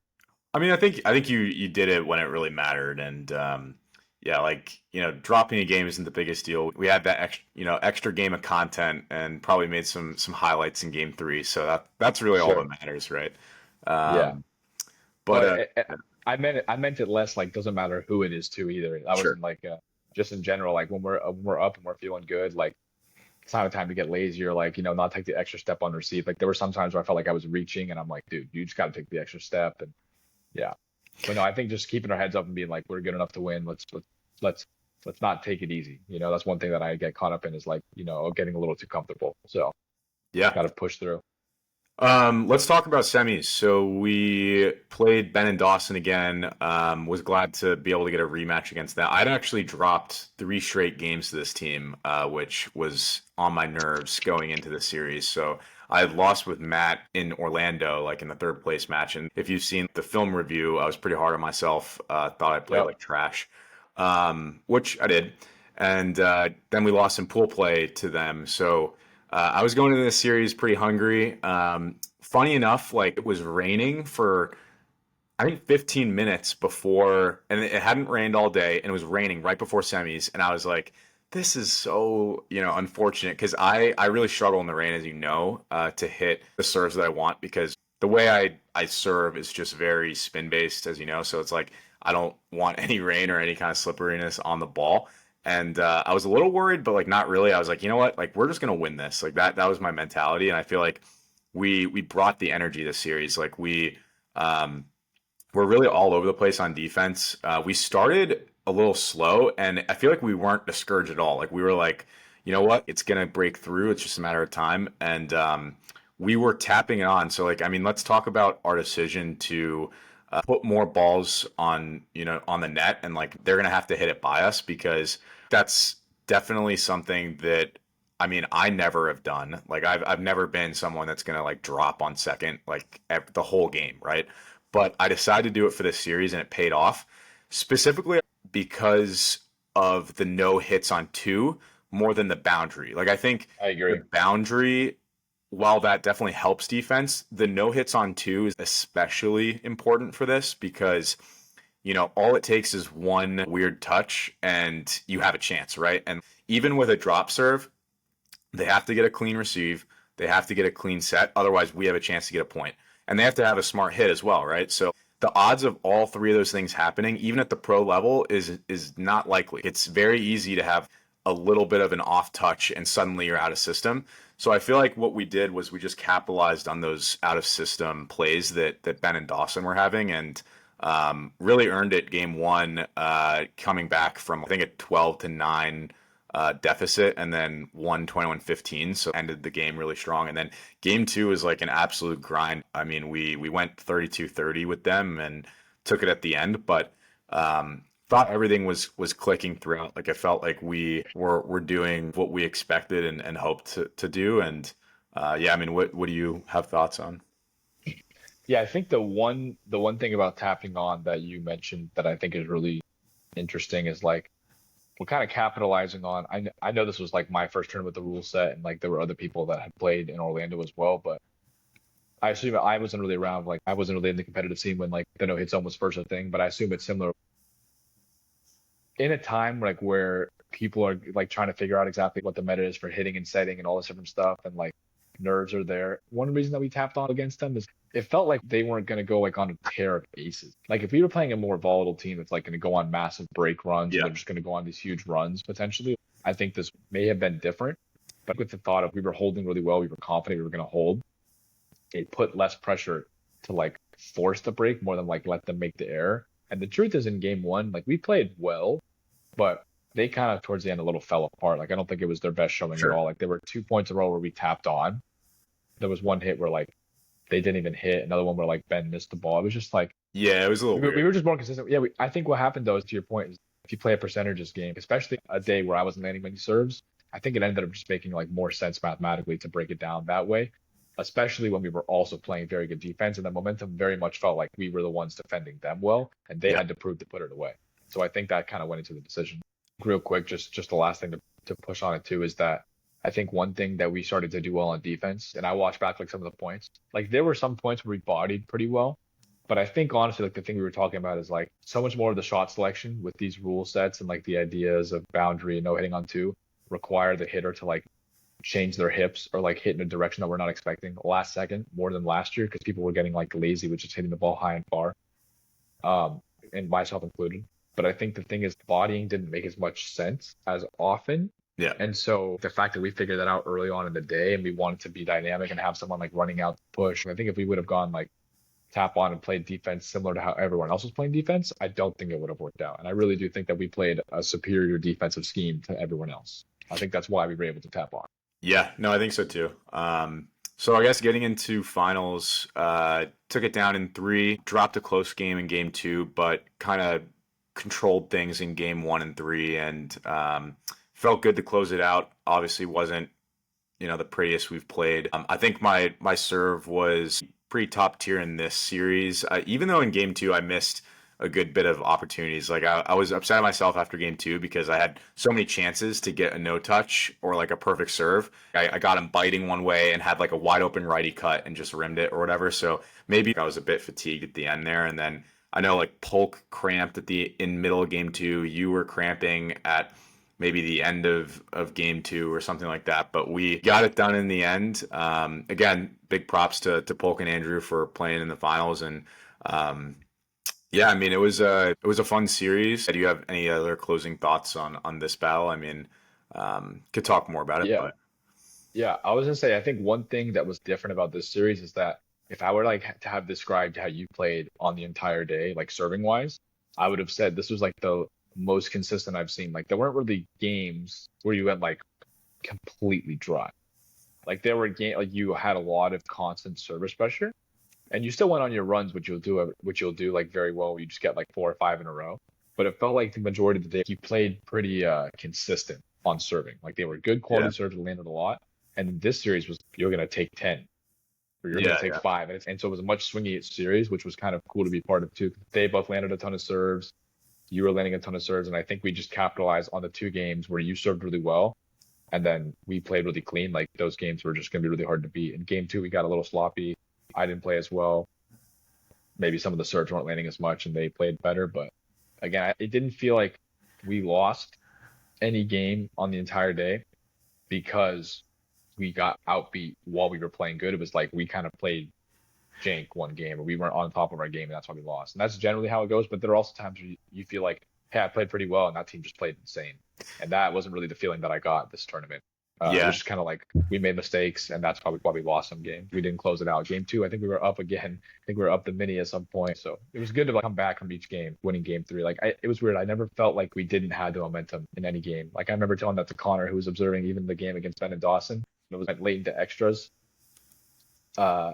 I mean, I think you did it when it really mattered, and yeah, like dropping a game isn't the biggest deal. We had that extra game of content, and probably made some highlights in game three, so that's really all that Sure. matters, right? Yeah. Um, but But I meant it less like doesn't matter who it is to either. I sure, wasn't like just in general like when we're up and we're feeling good like it's not a time to get lazy or like not take the extra step on receive. Like there were some times where I felt like I was reaching and I'm like, dude, you just got to take the extra step and yeah. But no, I think just keeping our heads up and being like we're good enough to win. Let's let's not take it easy. That's one thing that I get caught up in is like getting a little too comfortable. So yeah. got to push through. Let's talk about semis. So we played Ben and Dawson again. Was glad to be able to get a rematch against that. I'd actually dropped three straight games to this team, which was on my nerves going into the series. So I had lost with Matt in Orlando, like in the third place match. And if you've seen the film review, I was pretty hard on myself. Thought I played Yep. like trash, which I did. And then we lost in pool play to them. So. I was going into this series pretty hungry. Funny enough, like it was raining for I think 15 minutes before, and it hadn't rained all day, and it was raining right before semis, and I was like, "This is so unfortunate," because I really struggle in the rain, as you know, to hit the serves that I want because the way I serve is just very spin based, as you know. So it's like I don't want any rain or any kind of slipperiness on the ball. And I was a little worried, but like not really. I was like, you know what? Like we're just gonna win this. Like that was my mentality, and I feel like we brought the energy this series. Like um, we're really all over the place on defense. We started a little slow, and I feel like we weren't discouraged at all. Like we were like, you know what? It's gonna break through. It's just a matter of time, and we were tapping it on. So like, I mean, let's talk about our decision to put more balls on on the net, and like they're gonna have to hit it by us because that's definitely something that I mean I never have done. Like I've never been someone that's gonna like drop on second like the whole game, right? But I decided to do it for this series and it paid off specifically because of the no hits on two more than the boundary. Like I think I the agree. boundary, while that definitely helps defense, the no hits on two is especially important for this because all it takes is one weird touch and you have a chance, right? And even with a drop serve, they have to get a clean receive, they have to get a clean set, otherwise we have a chance to get a point. And they have to have a smart hit as well, right? So the odds of all three of those things happening, even at the pro level, is not likely. It's very easy to have a little bit of an off touch and suddenly you're out of system. So I feel like what we did was we just capitalized on those out of system plays that Ben and Dawson were having and really earned it game one, coming back from I think a 12-9 deficit and then won 21-15, so ended the game really strong. And then game two was like an absolute grind. I mean, we went 32-30 with them and took it at the end, but thought everything was clicking throughout. Like it felt like we were doing what we expected and hoped to do. And yeah, I mean, what do you have thoughts on? Yeah, I think the one thing about tapping on that you mentioned that I think is really interesting is like we're kind of capitalizing on. I know this was like my first turn with the rule set, and like there were other people that had played in Orlando as well, but I assume I wasn't really around. Like I wasn't really in the competitive scene when like the no hit zone was first a thing, but I assume it's similar in a time like where people are like trying to figure out exactly what the meta is for hitting and setting and all this different stuff, and like nerves are there. One reason that we tapped on against them is it felt like they weren't going to go like on a tear of aces. Like if we were playing a more volatile team that's like going to go on massive break runs and Yeah, they're just going to go on these huge runs potentially, I think this may have been different. But with the thought of we were holding really well, we were confident we were going to hold, it put less pressure to like force the break more than like let them make the error. And the truth is, in game one, like we played well, but they kind of towards the end a little fell apart. Like I don't think it was their best showing at sure. all. Like there were 2 points in a row where we tapped on. There was one hit where like they didn't even hit. Another one where like Ben missed the ball. It was just like Yeah, it was a little we weird. were just more consistent. Yeah, I think what happened though is to your point is if you play a percentages game, especially a day where I wasn't landing many serves, I think it ended up just making like more sense mathematically to break it down that way. Especially when we were also playing very good defense, and the momentum very much felt like we were the ones defending them well, and they Yeah. had to prove to put it away. So I think that kind of went into the decision. Real quick, just the last thing to push on it too is that I think one thing that we started to do well on defense, and I watched back like some of the points, like there were some points where we bodied pretty well. But I think honestly, like the thing we were talking about is like so much more of the shot selection with these rule sets and like the ideas of boundary and no hitting on two require the hitter to like change their hips or like hit in a direction that we're not expecting last second more than last year because people were getting like lazy with just hitting the ball high and far, um, and myself included. But I think the thing is, bodying didn't make as much sense as often. Yeah. And so the fact that we figured that out early on in the day and we wanted to be dynamic and have someone like running out to push, I think if we would have gone like tap on and played defense similar to how everyone else was playing defense, I don't think it would have worked out. And I really do think that we played a superior defensive scheme to everyone else. I think that's why we were able to tap on. Yeah, no, I think so too. So I guess getting into finals, took it down in three, dropped a close game in game two, but kind of controlled things in game one and three, and felt good to close it out. Obviously, wasn't the prettiest we've played. I think my serve was pretty top tier in this series. Even though in game two I missed a good bit of opportunities. Like I was upset at myself after game two because I had so many chances to get a no touch or like a perfect serve. I got him biting one way and had like a wide open righty cut and just rimmed it or whatever. So maybe I was a bit fatigued at the end there. And then I know like Polk cramped in middle of game two. You were cramping at maybe the end of game two or something like that. But we got it done in the end. Again, big props to Polk and Andrew for playing in the finals. And yeah, I mean, it was a fun series. Do you have any other closing thoughts on this battle? I mean, could talk more about it, Yeah. but Yeah. I was gonna say, I think one thing that was different about this series is that if I were like to have described how you played on the entire day, like serving wise, I would have said this was like the most consistent I've seen. Like there weren't really games where you went like completely dry. Like there were game like you had a lot of constant service pressure, and you still went on your runs, which you'll do like very well. You just get like four or five in a row. But it felt like the majority of the day you played pretty consistent on serving. Like they were good yeah, quality serves that landed a lot. And this series was you're gonna take 10 or you're gonna yeah, take yeah, five, and so it was a much swingy series, which was kind of cool to be part of too. They both landed a ton of serves. You were landing a ton of serves, and I think we just capitalized on the two games where you served really well, and then we played really clean. Like those games were just gonna be really hard to beat. In game two, we got a little sloppy. I didn't play as well. Maybe some of the serves weren't landing as much, and they played better. But again, it didn't feel like we lost any game on the entire day because we got outbeat while we were playing good. It was like we kind of played jank one game, or we weren't on top of our game, and that's why we lost. And that's generally how it goes. But there are also times where you feel like, hey, I played pretty well, and that team just played insane. And that wasn't really the feeling that I got this tournament. It was yeah, just kind of like we made mistakes, and that's probably why we lost some games. We didn't close it out. Game two, I think we were up again. I think we were up the mini at some point. So it was good to like come back from each game, winning game three. Like it was weird. I never felt like we didn't have the momentum in any game. Like I remember telling that to Connor, who was observing even the game against Ben and Dawson. It was like late into extras. Uh,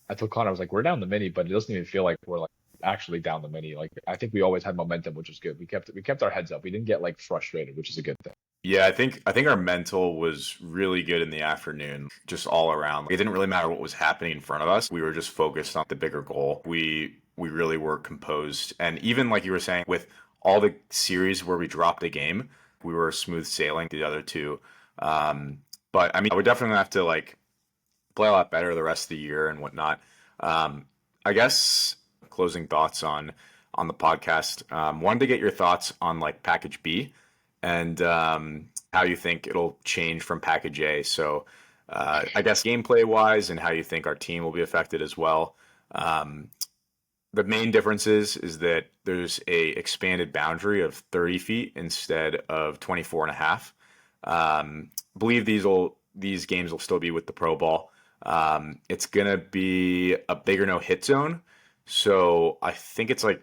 I told Connor, I was like, we're down the mini, but it doesn't even feel like we're like actually down the mini. Like I think we always had momentum, which was good. We kept our heads up. We didn't get like frustrated, which is a good thing. yeah. I think our mental was really good in the afternoon, just all around. It didn't really matter what was happening in front of us. We were just focused on the bigger goal. We really were composed, and even like you were saying, with all the series where we dropped a game, we were smooth sailing the other two. Um, but I mean, we're definitely gonna have to like play a lot better the rest of the year and whatnot. Um, I guess closing thoughts on the podcast. Wanted to get your thoughts on like package B and how you think it'll change from package A. So I guess gameplay wise and how you think our team will be affected as well. Um, the main difference is that there's a expanded boundary of 30 feet instead of 24 and a half. Believe these games will still be with the pro ball. It's gonna be a bigger no hit zone, so I think it's like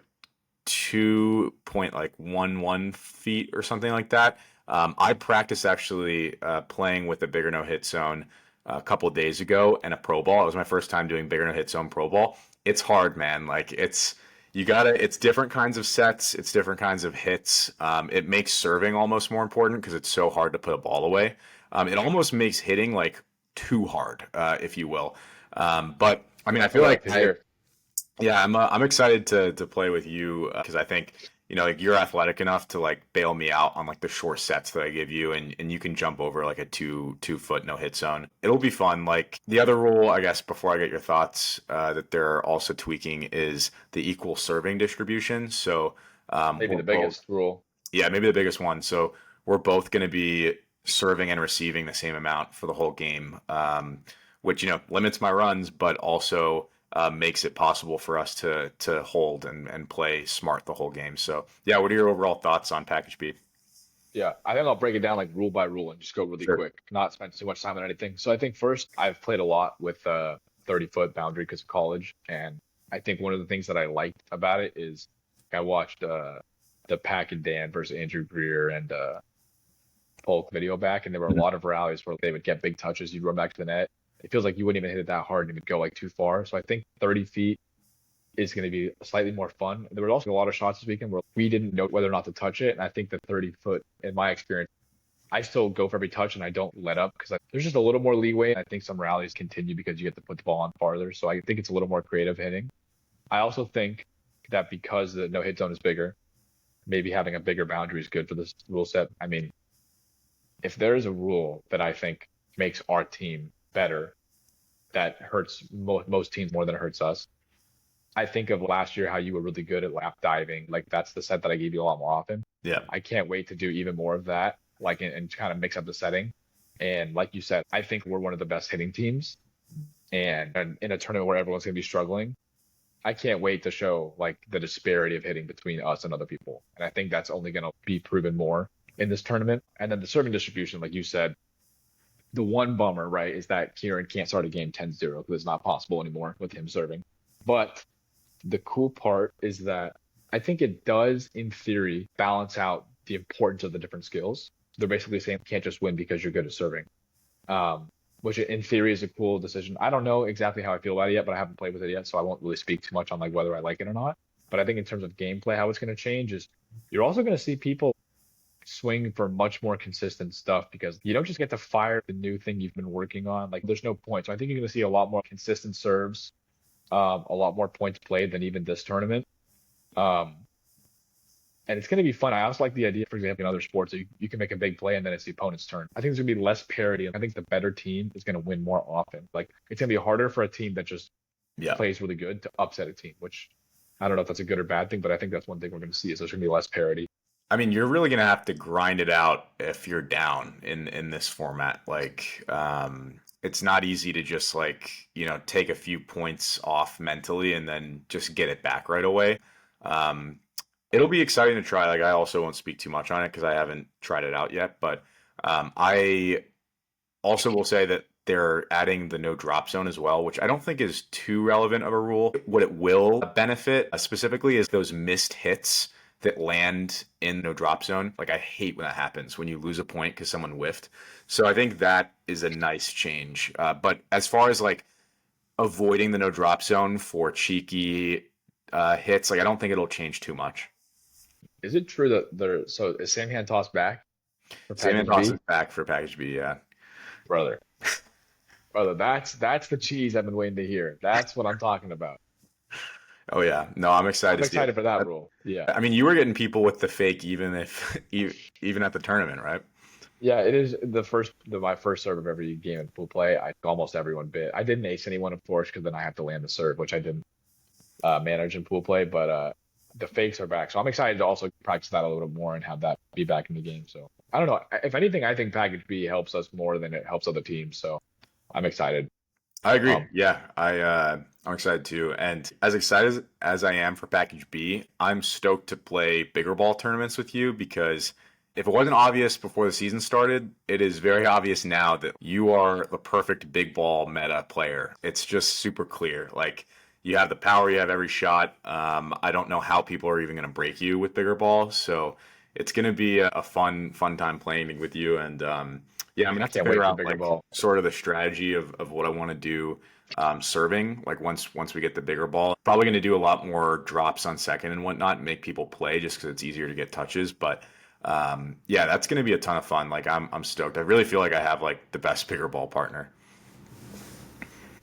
2.11 feet or something like that. I practiced actually playing with a bigger no hit zone a couple of days ago and a pro ball. It was my first time doing bigger no hit zone pro ball. It's hard, man. Like it's different kinds of sets, it's different kinds of hits. It makes serving almost more important because it's so hard to put a ball away. It almost makes hitting like too hard, if you will. But I mean, I I feel like like to hear. yeah, I'm excited to play with you because I think like you're athletic enough to like bail me out on like the short sets that I give you, and you can jump over like a 2 foot no hit zone. It'll be fun. Like the other rule, I guess, before I get your thoughts, that they're also tweaking is the equal serving distribution. So Maybe we're the both, biggest rule. yeah, maybe the biggest one. So we're both going to be serving and receiving the same amount for the whole game, which limits my runs, but also makes it possible for us to hold and play smart the whole game. So yeah, what are your overall thoughts on package B? Yeah, I think I'll break it down like rule by rule and just go really Sure. quick, not spend too much time on anything. So I think first, I've played a lot with 30-foot boundary because of college, and I think one of the things that I liked about it is I watched the Pack and Dan versus Andrew Greer and Polk video back, and there were a Mhm. lot of rallies where they would get big touches, you'd run back to the net. It feels like you wouldn't even hit it that hard and it would go like too far. So I think 30 feet is going to be slightly more fun. There were also a lot of shots this weekend where we didn't know whether or not to touch it. And I think the 30-foot, in my experience, I still go for every touch and I don't let up because there's just a little more leeway. And I think some rallies continue because you get to put the ball on farther. So I think it's a little more creative hitting. I also think that because the no hit zone is bigger, maybe having a bigger boundary is good for this rule set. I mean, if there's a rule that I think makes our team better, that hurts most teams more than it hurts us, I think of last year how you were really good at lap diving. Like that's the set that I gave you a lot more often. Yeah. I can't wait to do even more of that, like and kind of mix up the setting. And like you said, I think we're one of the best hitting teams. And in a tournament where everyone's gonna be struggling, I can't wait to show like the disparity of hitting between us and other people. And I think that's only gonna be proven more in this tournament. And then the serving distribution, like you said, the one bummer, right, is that Kieran can't start a game 10-0 because it's not possible anymore with him serving. But the cool part is that I think it does, in theory, balance out the importance of the different skills. They're basically saying you can't just win because you're good at serving, um, which in theory is a cool decision. I don't know exactly how I feel about it yet, but I haven't played with it yet, so I won't really speak too much on like whether I like it or not. But I think in terms of gameplay, how it's going to change is you're also going to see people swing for much more consistent stuff because you don't just get to fire the new thing you've been working on. Like there's no point. So I think you're going to see a lot more consistent serves, a lot more points played than even this tournament. Um, and it's going to be fun. I also like the idea, for example, in other sports, that you can make a big play and then it's the opponent's turn. I think there's going to be less parity. I think the better team is going to win more often. Like it's going to be harder for a team that just Yeah. plays really good to upset a team, which I don't know if that's a good or bad thing, but I think that's one thing we're going to see is there's going to be less parity. I mean, you're really gonna have to grind it out if you're down in this format. Like, it's not easy to just like take a few points off mentally and then just get it back right away. Um, it'll be exciting to try. Like, I also won't speak too much on it because I haven't tried it out yet. But I also will say that they're adding the no drop zone as well, which I don't think is too relevant of a rule. What it will benefit specifically is those missed hits that land in no drop zone. Like I hate when that happens when you lose a point because someone whiffed. So I think that is a nice change. But as far as like avoiding the no drop zone for cheeky hits, like I don't think it'll change too much. Is it true that so is Sam hand toss back for Sam package Dawson's B? back for package B. Yeah. Brother, brother, that's the cheese I've been waiting to hear. That's what I'm talking about. Oh yeah. No, I'm excited I'm to see it. excited for that rule. Yeah. I mean, you were getting people with the fake even if even at the tournament, right? Yeah, it is my first serve of every game in pool play. I almost everyone bit. I didn't ace anyone, of course, because then I have to land the serve, which I didn't manage in pool play. But the fakes are back, so I'm excited to also practice that a little bit more and have that be back in the game. So I don't know. If anything, I think package B helps us more than it helps other teams. So I'm excited. I agree. Um, Yeah, I'm excited too. And as excited as I am for package B, I'm stoked to play bigger ball tournaments with you because if it wasn't obvious before the season started, it is very obvious now that you are the perfect big ball meta player. It's just super clear. Like you have the power, you have every shot. I don't know how people are even going to break you with bigger ball. So it's going to be a fun time playing with you. And yeah, I'm gonna I have to can't figure wait for out bigger like ball. sort of the strategy of what I want to do serving. Like once we get the bigger ball, probably going to do a lot more drops on second and whatnot, and make people play just because it's easier to get touches. But yeah, that's going to be a ton of fun. Like I'm stoked. I really feel like I have like the best bigger ball partner.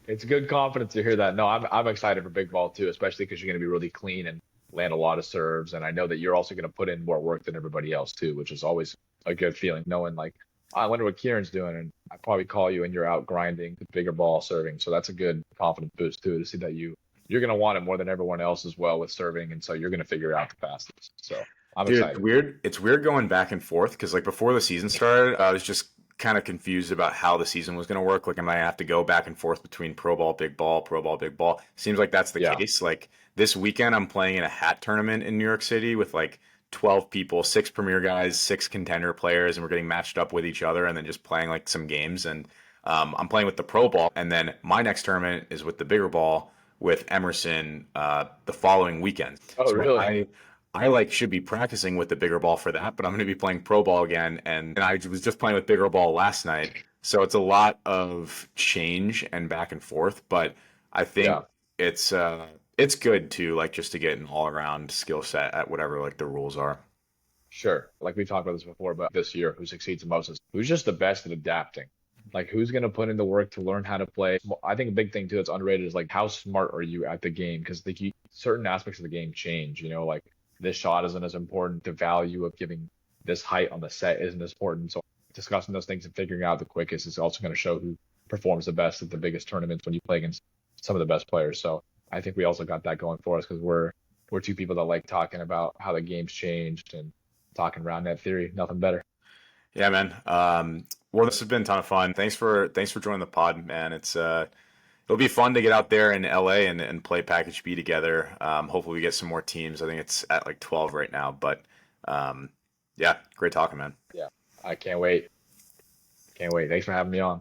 It's good confidence to hear that. No, I'm excited for big ball too, especially because you're going to be really clean and land a lot of serves. And I know that you're also going to put in more work than everybody else too, which is always a good feeling, knowing like, I wonder what Kieran's doing, and I probably call you and you're out grinding the bigger ball serving. So that's a good confidence boost too, to see that you're going to want it more than everyone else as well with serving, and so you're going to figure it out the fastest. So I'm Dude, it's excited. weird. It's weird going back and forth because like before the season started, I was just kind of confused about how the season was going to work. Like, am I gonna have to go back and forth between pro ball, big ball, pro ball, big ball? Seems like that's the Yeah. case. Like this weekend, I'm playing in a hat tournament in New York City with like 12 people, six premier guys, six contender players, and we're getting matched up with each other and then just playing like some games. And I'm playing with the pro ball, and then my next tournament is with the bigger ball with Emerson the following weekend. Oh, So really? I like should be practicing with the bigger ball for that, but I'm going to be playing pro ball again, and I was just playing with bigger ball last night, so it's a lot of change and back and forth. But I think Yeah. it's good too, like just to get an all around skill set at whatever like the rules are. Sure. Like we talked about this before, but this year, who succeeds the most is who's just the best at adapting. Like who's going to put in the work to learn how to play. Well, I think a big thing too that's underrated is like how smart are you at the game? Because certain aspects of the game change. Like this shot isn't as important. The value of giving this height on the set isn't as important. So discussing those things and figuring out the quickest is also going to show who performs the best at the biggest tournaments when you play against some of the best players. So I think we also got that going for us because we're two people that like talking about how the game's changed and talking Roundnet theory. Nothing better. Yeah, man. Well, this has been a ton of fun. Thanks for joining the pod, man. It'll be fun to get out there in LA and play Package B together. Hopefully we get some more teams. I think it's at like 12 right now, but um, yeah, great talking, man. Yeah, I can't wait. Can't wait. Thanks for having me on.